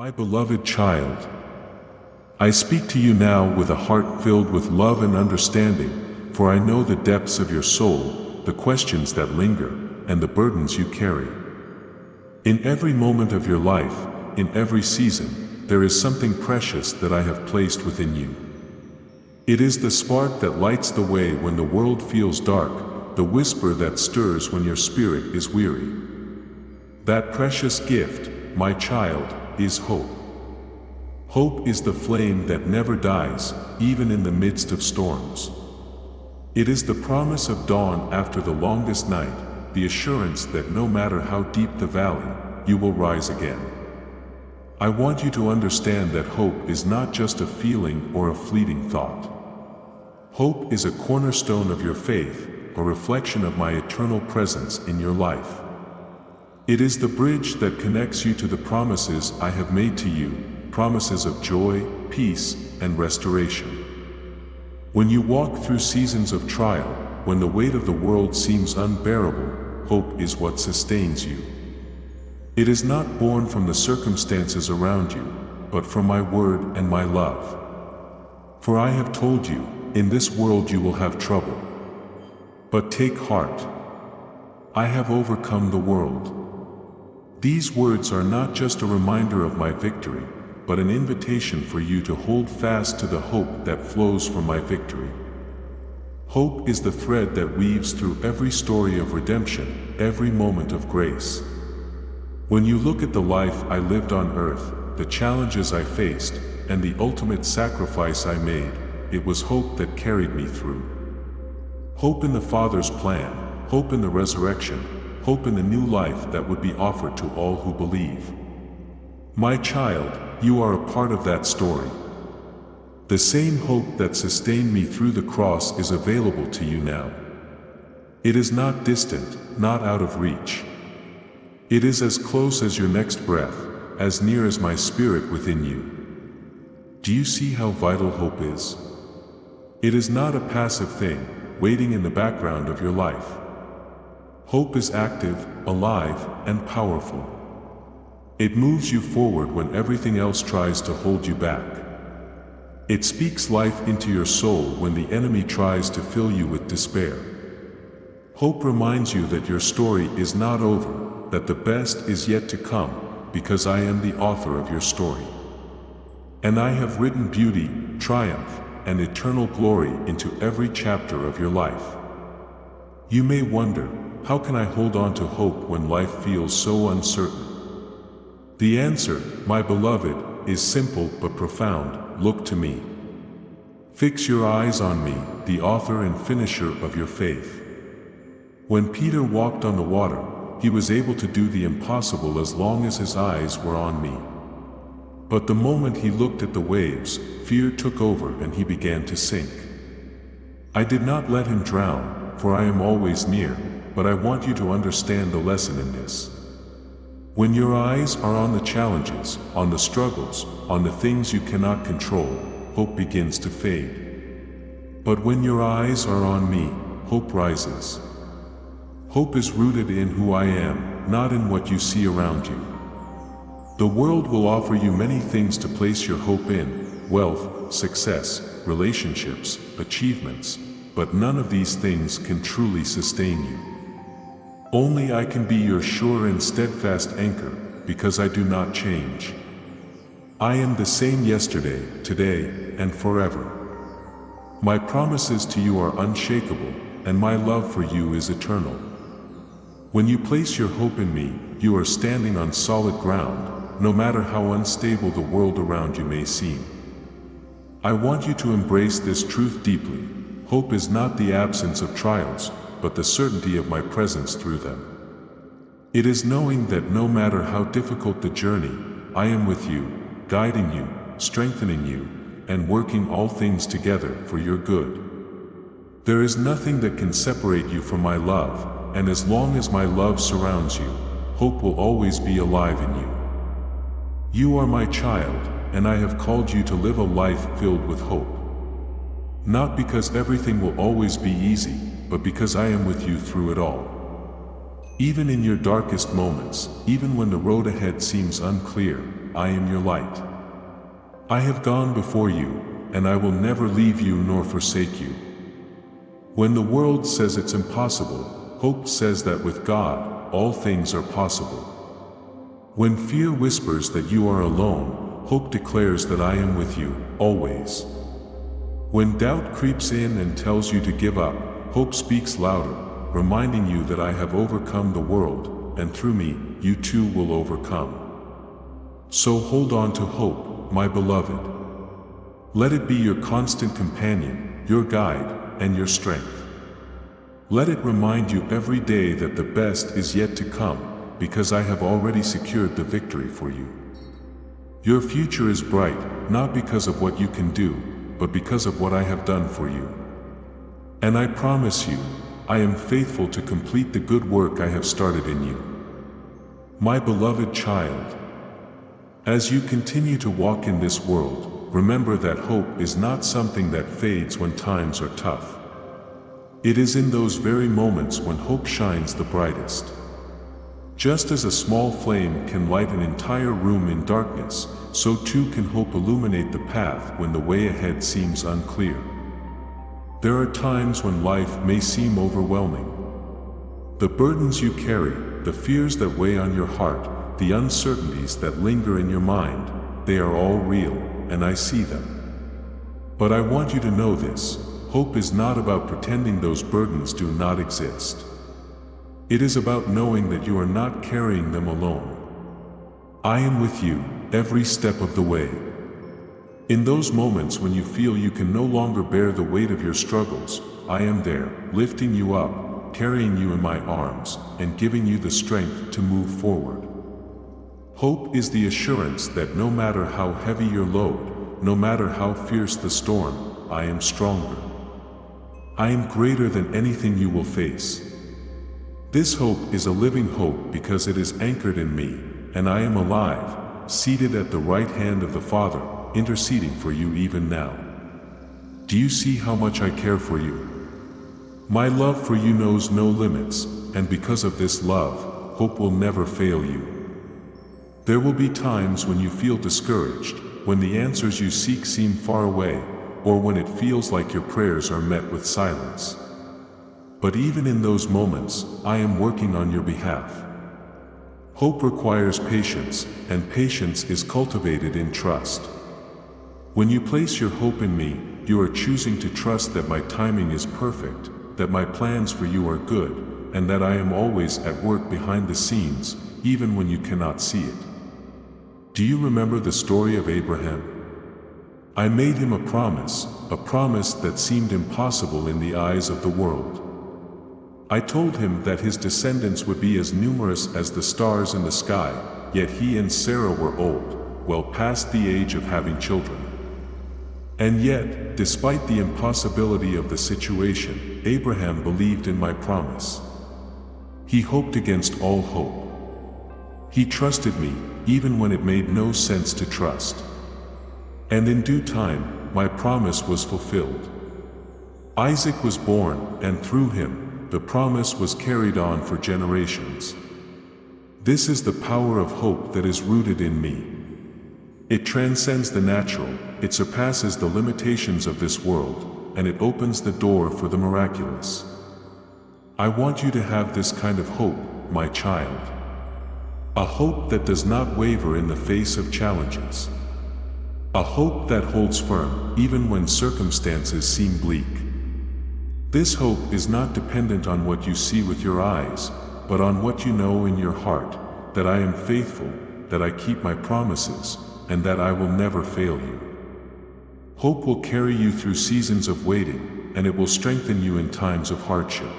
My beloved child, I speak to you now with a heart filled with love and understanding, for I know the depths of your soul, the questions that linger, and the burdens you carry. In every moment of your life, in every season, there is something precious that I have placed within you. It is the spark that lights the way when the world feels dark, the whisper that stirs when your spirit is weary. That precious gift, my child, is hope. Hope is the flame that never dies, even in the midst of storms. It is the promise of dawn after the longest night, the assurance that no matter how deep the valley, you will rise again. I want you to understand that hope is not just a feeling or a fleeting thought. Hope is a cornerstone of your faith, a reflection of my eternal presence in your life. It is the bridge that connects you to the promises I have made to you, promises of joy, peace, and restoration. When you walk through seasons of trial, when the weight of the world seems unbearable, hope is what sustains you. It is not born from the circumstances around you, but from my word and my love. For I have told you, in this world you will have trouble. But take heart. I have overcome the world. These words are not just a reminder of my victory, but an invitation for you to hold fast to the hope that flows from my victory. Hope is the thread that weaves through every story of redemption, every moment of grace. When you look at the life I lived on earth, the challenges I faced, and the ultimate sacrifice I made, it was hope that carried me through. Hope in the Father's plan, hope in the resurrection, hope in the new life that would be offered to all who believe. My child, you are a part of that story. The same hope that sustained me through the cross is available to you now. It is not distant, not out of reach. It is as close as your next breath, as near as my spirit within you. Do you see how vital hope is? It is not a passive thing, waiting in the background of your life. Hope is active, alive, and powerful. It moves you forward when everything else tries to hold you back. It speaks life into your soul when the enemy tries to fill you with despair. Hope reminds you that your story is not over, that the best is yet to come, because I am the author of your story. And I have written beauty, triumph, and eternal glory into every chapter of your life. You may wonder, how can I hold on to hope when life feels so uncertain? The answer, my beloved, is simple but profound: look to me. Fix your eyes on me, the author and finisher of your faith. When Peter walked on the water, he was able to do the impossible as long as his eyes were on me. But the moment he looked at the waves, fear took over and he began to sink. I did not let him drown, for I am always near, but I want you to understand the lesson in this. When your eyes are on the challenges, on the struggles, on the things you cannot control, hope begins to fade. But when your eyes are on me, hope rises. Hope is rooted in who I am, not in what you see around you. The world will offer you many things to place your hope in: wealth, success, relationships, achievements, but none of these things can truly sustain you. Only I can be your sure and steadfast anchor, because I do not change. I am the same yesterday, today, and forever. My promises to you are unshakable, and my love for you is eternal. When you place your hope in me, you are standing on solid ground, no matter how unstable the world around you may seem. I want you to embrace this truth deeply. Hope is not the absence of trials, but the certainty of my presence through them. It is knowing that no matter how difficult the journey, I am with you, guiding you, strengthening you, and working all things together for your good. There is nothing that can separate you from my love, and as long as my love surrounds you, hope will always be alive in you. You are my child, and I have called you to live a life filled with hope. Not because everything will always be easy, but because I am with you through it all. Even in your darkest moments, even when the road ahead seems unclear, I am your light. I have gone before you, and I will never leave you nor forsake you. When the world says it's impossible, hope says that with God, all things are possible. When fear whispers that you are alone, hope declares that I am with you, always. When doubt creeps in and tells you to give up, hope speaks louder, reminding you that I have overcome the world, and through me, you too will overcome. So hold on to hope, my beloved. Let it be your constant companion, your guide, and your strength. Let it remind you every day that the best is yet to come, because I have already secured the victory for you. Your future is bright, not because of what you can do, but because of what I have done for you. And I promise you, I am faithful to complete the good work I have started in you. My beloved child, as you continue to walk in this world, remember that hope is not something that fades when times are tough. It is in those very moments when hope shines the brightest. Just as a small flame can light an entire room in darkness, so too can hope illuminate the path when the way ahead seems unclear. There are times when life may seem overwhelming. The burdens you carry, the fears that weigh on your heart, the uncertainties that linger in your mind, they are all real, and I see them. But I want you to know this: hope is not about pretending those burdens do not exist. It is about knowing that you are not carrying them alone. I am with you, every step of the way. In those moments when you feel you can no longer bear the weight of your struggles, I am there, lifting you up, carrying you in my arms, and giving you the strength to move forward. Hope is the assurance that no matter how heavy your load, no matter how fierce the storm, I am stronger. I am greater than anything you will face. This hope is a living hope because it is anchored in me, and I am alive, seated at the right hand of the Father, interceding for you even now. Do you see how much I care for you? My love for you knows no limits, and because of this love, hope will never fail you. There will be times when you feel discouraged, when the answers you seek seem far away, or when it feels like your prayers are met with silence. But even in those moments, I am working on your behalf. Hope requires patience, and patience is cultivated in trust. When you place your hope in me, you are choosing to trust that my timing is perfect, that my plans for you are good, and that I am always at work behind the scenes, even when you cannot see it. Do you remember the story of Abraham? I made him a promise that seemed impossible in the eyes of the world. I told him that his descendants would be as numerous as the stars in the sky, yet he and Sarah were old, well past the age of having children. And yet, despite the impossibility of the situation, Abraham believed in my promise. He hoped against all hope. He trusted me, even when it made no sense to trust. And in due time, my promise was fulfilled. Isaac was born, and through him, the promise was carried on for generations. This is the power of hope that is rooted in me. It transcends the natural, it surpasses the limitations of this world, and it opens the door for the miraculous. I want you to have this kind of hope, my child. A hope that does not waver in the face of challenges. A hope that holds firm, even when circumstances seem bleak. This hope is not dependent on what you see with your eyes, but on what you know in your heart, that I am faithful, that I keep my promises, and that I will never fail you. Hope will carry you through seasons of waiting, and it will strengthen you in times of hardship.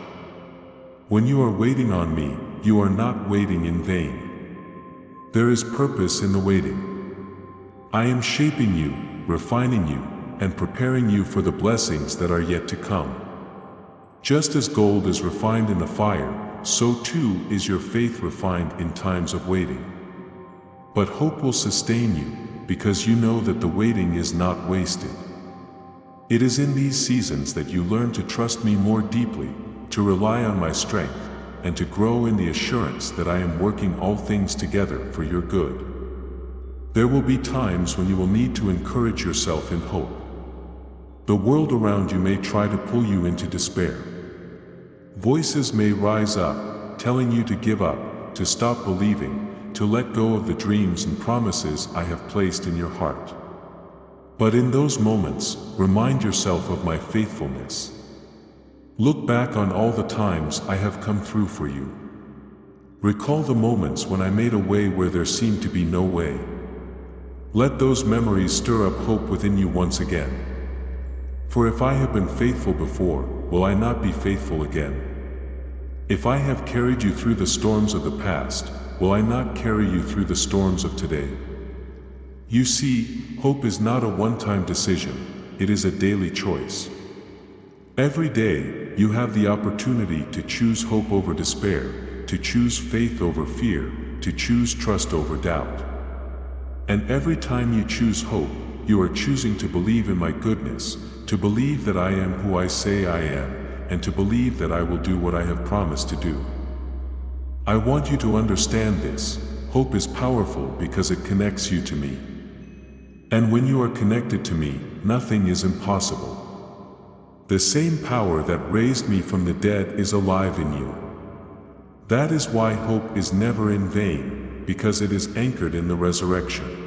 When you are waiting on me, you are not waiting in vain. There is purpose in the waiting. I am shaping you, refining you, and preparing you for the blessings that are yet to come. Just as gold is refined in the fire, so too is your faith refined in times of waiting. But hope will sustain you, because you know that the waiting is not wasted. It is in these seasons that you learn to trust me more deeply, to rely on my strength, and to grow in the assurance that I am working all things together for your good. There will be times when you will need to encourage yourself in hope. The world around you may try to pull you into despair. Voices may rise up, telling you to give up, to stop believing, to let go of the dreams and promises I have placed in your heart. But in those moments, remind yourself of my faithfulness. Look back on all the times I have come through for you. Recall the moments when I made a way where there seemed to be no way. Let those memories stir up hope within you once again. For if I have been faithful before, will I not be faithful again? If I have carried you through the storms of the past, will I not carry you through the storms of today? You see, hope is not a one-time decision, it is a daily choice. Every day, you have the opportunity to choose hope over despair, to choose faith over fear, to choose trust over doubt. And every time you choose hope, you are choosing to believe in my goodness, to believe that I am who I say I am, and to believe that I will do what I have promised to do. I want you to understand this. Hope is powerful because it connects you to me. And when you are connected to me, nothing is impossible. The same power that raised me from the dead is alive in you. That is why hope is never in vain, because it is anchored in the resurrection.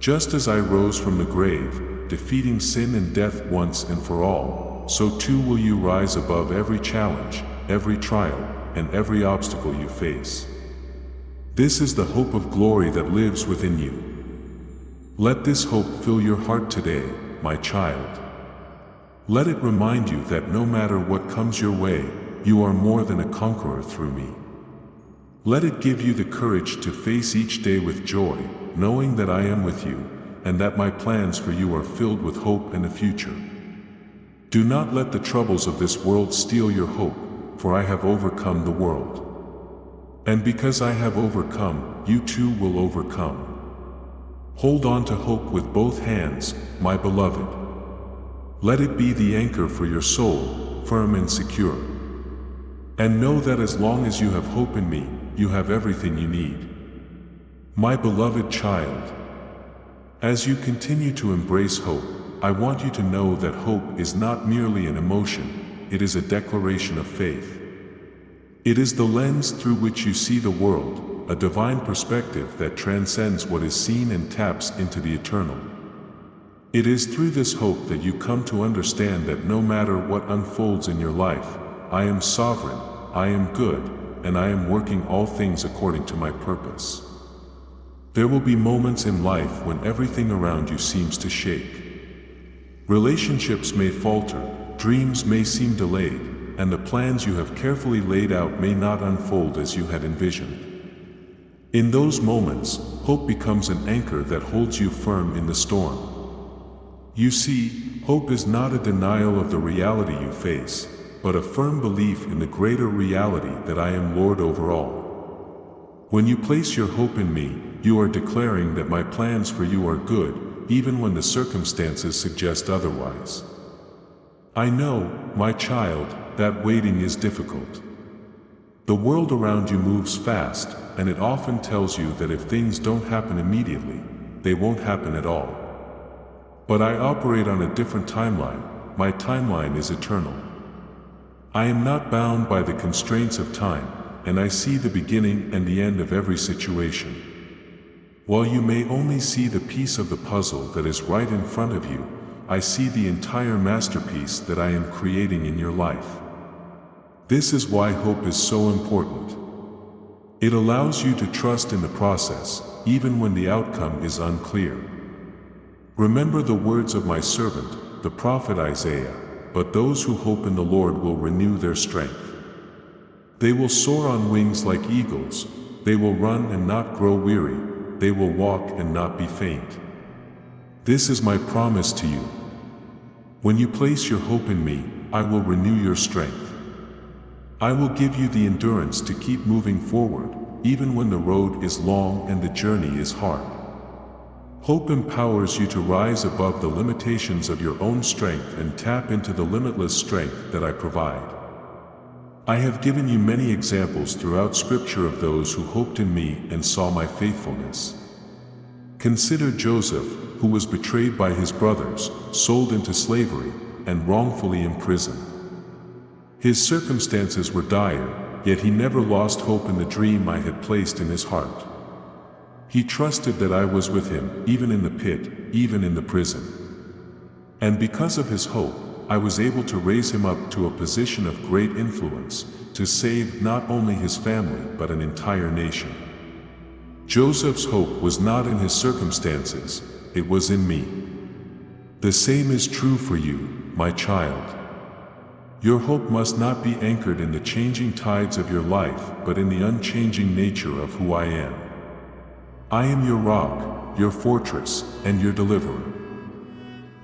Just as I rose from the grave, defeating sin and death once and for all, so too will you rise above every challenge, every trial, and every obstacle you face. This is the hope of glory that lives within you. Let this hope fill your heart today, my child. Let it remind you that no matter what comes your way, you are more than a conqueror through me. Let it give you the courage to face each day with joy, knowing that I am with you, and that my plans for you are filled with hope and a future. Do not let the troubles of this world steal your hope, for I have overcome the world. And because I have overcome, you too will overcome. Hold on to hope with both hands, my beloved. Let it be the anchor for your soul, firm and secure. And know that as long as you have hope in me, you have everything you need. My beloved child, as you continue to embrace hope, I want you to know that hope is not merely an emotion, it is a declaration of faith. It is the lens through which you see the world, a divine perspective that transcends what is seen and taps into the eternal. It is through this hope that you come to understand that no matter what unfolds in your life, I am sovereign, I am good, and I am working all things according to my purpose. There will be moments in life when everything around you seems to shake. Relationships may falter, dreams may seem delayed, and the plans you have carefully laid out may not unfold as you had envisioned. In those moments, hope becomes an anchor that holds you firm in the storm. You see, hope is not a denial of the reality you face, but a firm belief in the greater reality that I am Lord over all. When you place your hope in me, you are declaring that my plans for you are good, even when the circumstances suggest otherwise. I know, my child, that waiting is difficult. The world around you moves fast, and it often tells you that if things don't happen immediately, they won't happen at all. But I operate on a different timeline. My timeline is eternal. I am not bound by the constraints of time, and I see the beginning and the end of every situation. While you may only see the piece of the puzzle that is right in front of you, I see the entire masterpiece that I am creating in your life. This is why hope is so important. It allows you to trust in the process, even when the outcome is unclear. Remember the words of my servant, the prophet Isaiah, "But those who hope in the Lord will renew their strength. They will soar on wings like eagles, they will run and not grow weary, they will walk and not be faint." This is my promise to you. When you place your hope in me, I will renew your strength. I will give you the endurance to keep moving forward, even when the road is long and the journey is hard. Hope empowers you to rise above the limitations of your own strength and tap into the limitless strength that I provide. I have given you many examples throughout Scripture of those who hoped in me and saw my faithfulness. Consider Joseph, who was betrayed by his brothers, sold into slavery, and wrongfully imprisoned. His circumstances were dire, yet he never lost hope in the dream I had placed in his heart. He trusted that I was with him, even in the pit, even in the prison. And because of his hope, I was able to raise him up to a position of great influence, to save not only his family but an entire nation. Joseph's hope was not in his circumstances, it was in me. The same is true for you, my child. Your hope must not be anchored in the changing tides of your life, but in the unchanging nature of who I am. I am your rock, your fortress, and your deliverer.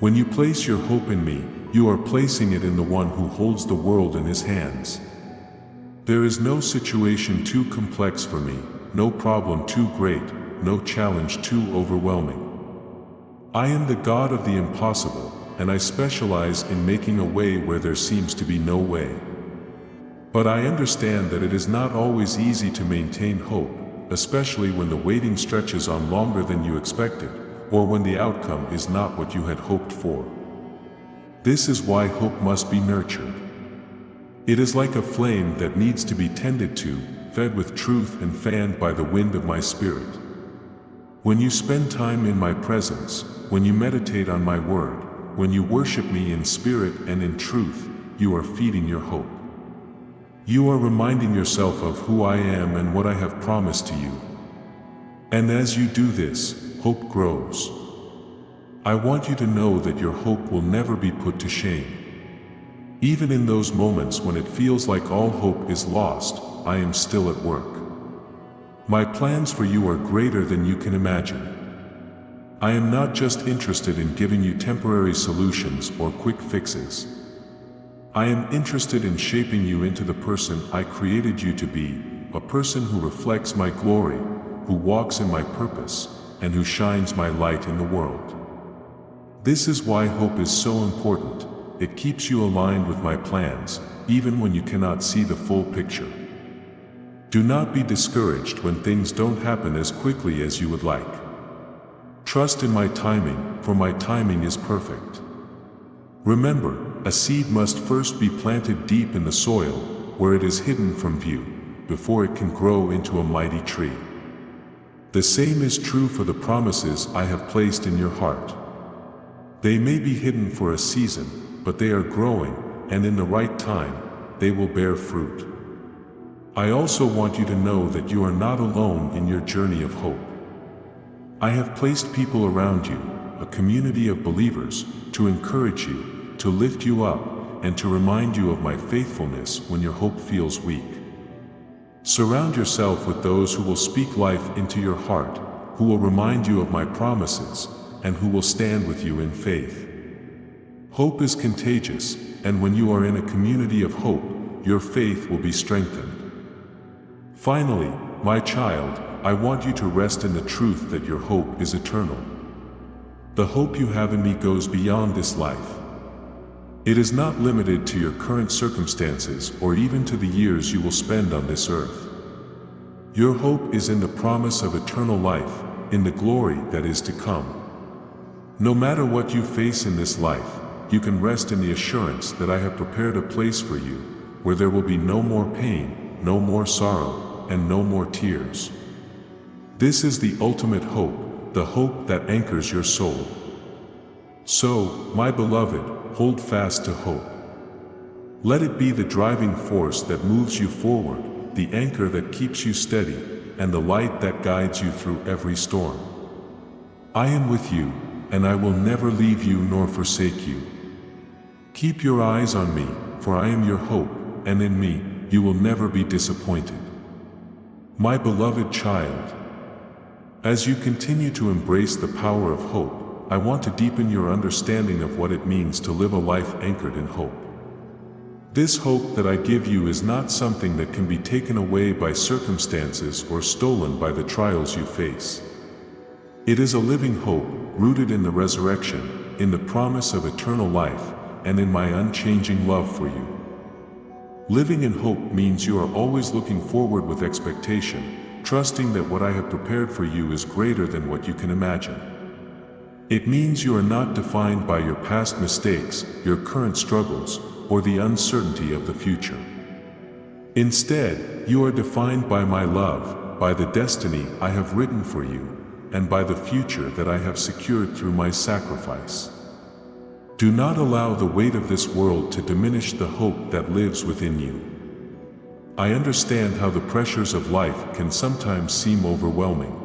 When you place your hope in me, you are placing it in the one who holds the world in his hands. There is no situation too complex for me, no problem too great, no challenge too overwhelming. I am the God of the impossible, and I specialize in making a way where there seems to be no way. But I understand that it is not always easy to maintain hope, especially when the waiting stretches on longer than you expected, or when the outcome is not what you had hoped for. This is why hope must be nurtured. It is like a flame that needs to be tended to, fed with truth and fanned by the wind of my spirit. When you spend time in my presence, when you meditate on my word, when you worship me in spirit and in truth, you are feeding your hope. You are reminding yourself of who I am and what I have promised to you. And as you do this, hope grows. I want you to know that your hope will never be put to shame. Even in those moments when it feels like all hope is lost, I am still at work. My plans for you are greater than you can imagine. I am not just interested in giving you temporary solutions or quick fixes. I am interested in shaping you into the person I created you to be, a person who reflects my glory, who walks in my purpose, and who shines my light in the world. This is why hope is so important. It keeps you aligned with my plans, even when you cannot see the full picture. Do not be discouraged when things don't happen as quickly as you would like. Trust in my timing, for my timing is perfect. Remember, a seed must first be planted deep in the soil, where it is hidden from view, before it can grow into a mighty tree. The same is true for the promises I have placed in your heart. They may be hidden for a season, but they are growing, and in the right time, they will bear fruit. I also want you to know that you are not alone in your journey of hope. I have placed people around you, a community of believers, to encourage you, to lift you up, and to remind you of my faithfulness when your hope feels weak. Surround yourself with those who will speak life into your heart, who will remind you of my promises, and who will stand with you in faith. Hope is contagious, and when you are in a community of hope, your faith will be strengthened. Finally, my child, I want you to rest in the truth that your hope is eternal. The hope you have in me goes beyond this life. It is not limited to your current circumstances or even to the years you will spend on this earth. Your hope is in the promise of eternal life, in the glory that is to come. No matter what you face in this life, you can rest in the assurance that I have prepared a place for you, where there will be no more pain, no more sorrow, and no more tears. This is the ultimate hope, the hope that anchors your soul. So, my beloved, hold fast to hope. Let it be the driving force that moves you forward, the anchor that keeps you steady, and the light that guides you through every storm. I am with you, and I will never leave you nor forsake you. Keep your eyes on me, for I am your hope, and in me, you will never be disappointed. My beloved child, as you continue to embrace the power of hope, I want to deepen your understanding of what it means to live a life anchored in hope. This hope that I give you is not something that can be taken away by circumstances or stolen by the trials you face. It is a living hope, rooted in the resurrection, in the promise of eternal life, and in my unchanging love for you. Living in hope means you are always looking forward with expectation, trusting that what I have prepared for you is greater than what you can imagine. It means you are not defined by your past mistakes, your current struggles, or the uncertainty of the future. Instead, you are defined by my love, by the destiny I have written for you, and by the future that I have secured through my sacrifice. Do not allow the weight of this world to diminish the hope that lives within you. I understand how the pressures of life can sometimes seem overwhelming.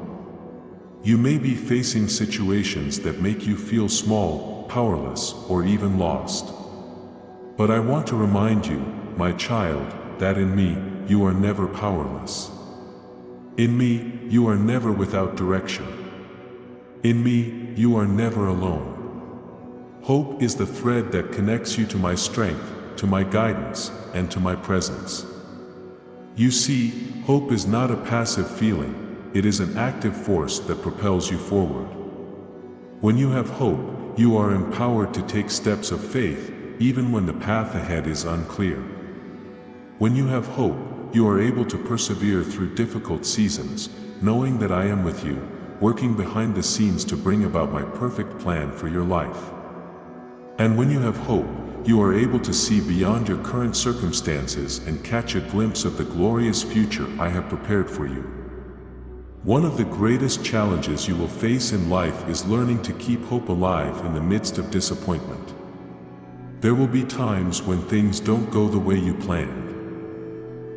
You may be facing situations that make you feel small, powerless, or even lost. But I want to remind you, my child, that in me, you are never powerless. In me, you are never without direction. In me, you are never alone. Hope is the thread that connects you to my strength, to my guidance, and to my presence. You see, hope is not a passive feeling. It is an active force that propels you forward. When you have hope, you are empowered to take steps of faith, even when the path ahead is unclear. When you have hope, you are able to persevere through difficult seasons, knowing that I am with you, working behind the scenes to bring about my perfect plan for your life. And when you have hope, you are able to see beyond your current circumstances and catch a glimpse of the glorious future I have prepared for you. One of the greatest challenges you will face in life is learning to keep hope alive in the midst of disappointment. There will be times when things don't go the way you planned.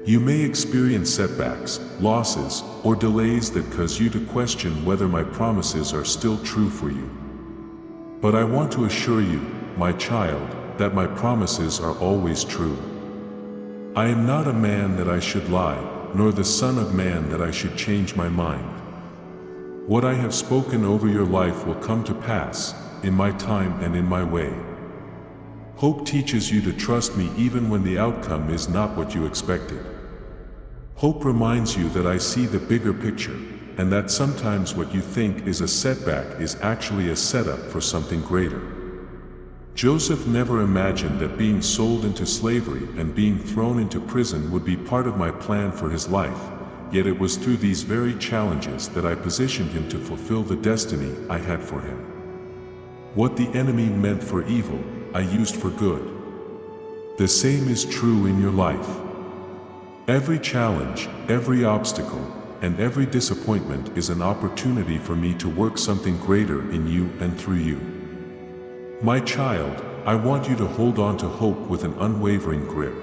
You may experience setbacks, losses, or delays that cause you to question whether my promises are still true for you. But I want to assure you, my child, that my promises are always true. I am not a man that I should lie, nor the Son of Man that I should change my mind. What I have spoken over your life will come to pass, in my time and in my way. Hope teaches you to trust me even when the outcome is not what you expected. Hope reminds you that I see the bigger picture, and that sometimes what you think is a setback is actually a setup for something greater. Joseph never imagined that being sold into slavery and being thrown into prison would be part of my plan for his life, yet it was through these very challenges that I positioned him to fulfill the destiny I had for him. What the enemy meant for evil, I used for good. The same is true in your life. Every challenge, every obstacle, and every disappointment is an opportunity for me to work something greater in you and through you. My child, I want you to hold on to hope with an unwavering grip.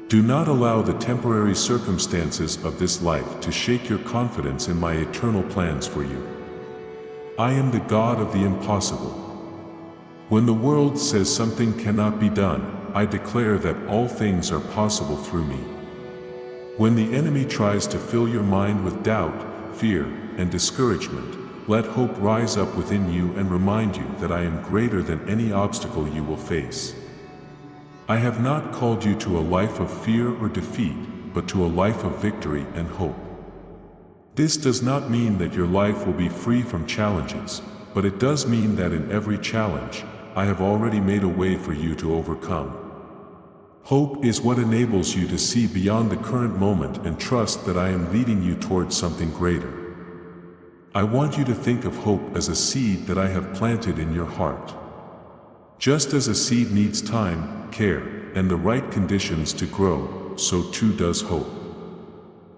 Do not allow the temporary circumstances of this life to shake your confidence in my eternal plans for you. I am the God of the impossible. When the world says something cannot be done, I declare that all things are possible through me. When the enemy tries to fill your mind with doubt, fear, and discouragement, let hope rise up within you and remind you that I am greater than any obstacle you will face. I have not called you to a life of fear or defeat, but to a life of victory and hope. This does not mean that your life will be free from challenges, but it does mean that in every challenge, I have already made a way for you to overcome. Hope is what enables you to see beyond the current moment and trust that I am leading you towards something greater. I want you to think of hope as a seed that I have planted in your heart. Just as a seed needs time, care, and the right conditions to grow, so too does hope.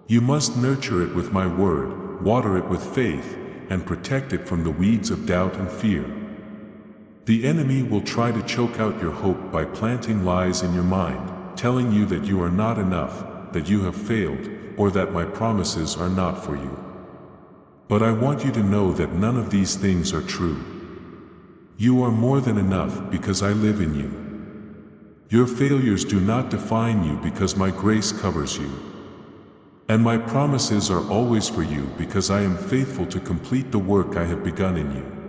You must nurture it with my word, water it with faith, and protect it from the weeds of doubt and fear. The enemy will try to choke out your hope by planting lies in your mind, telling you that you are not enough, that you have failed, or that my promises are not for you. But I want you to know that none of these things are true. You are more than enough because I live in you. Your failures do not define you because my grace covers you. And my promises are always for you because I am faithful to complete the work I have begun in you.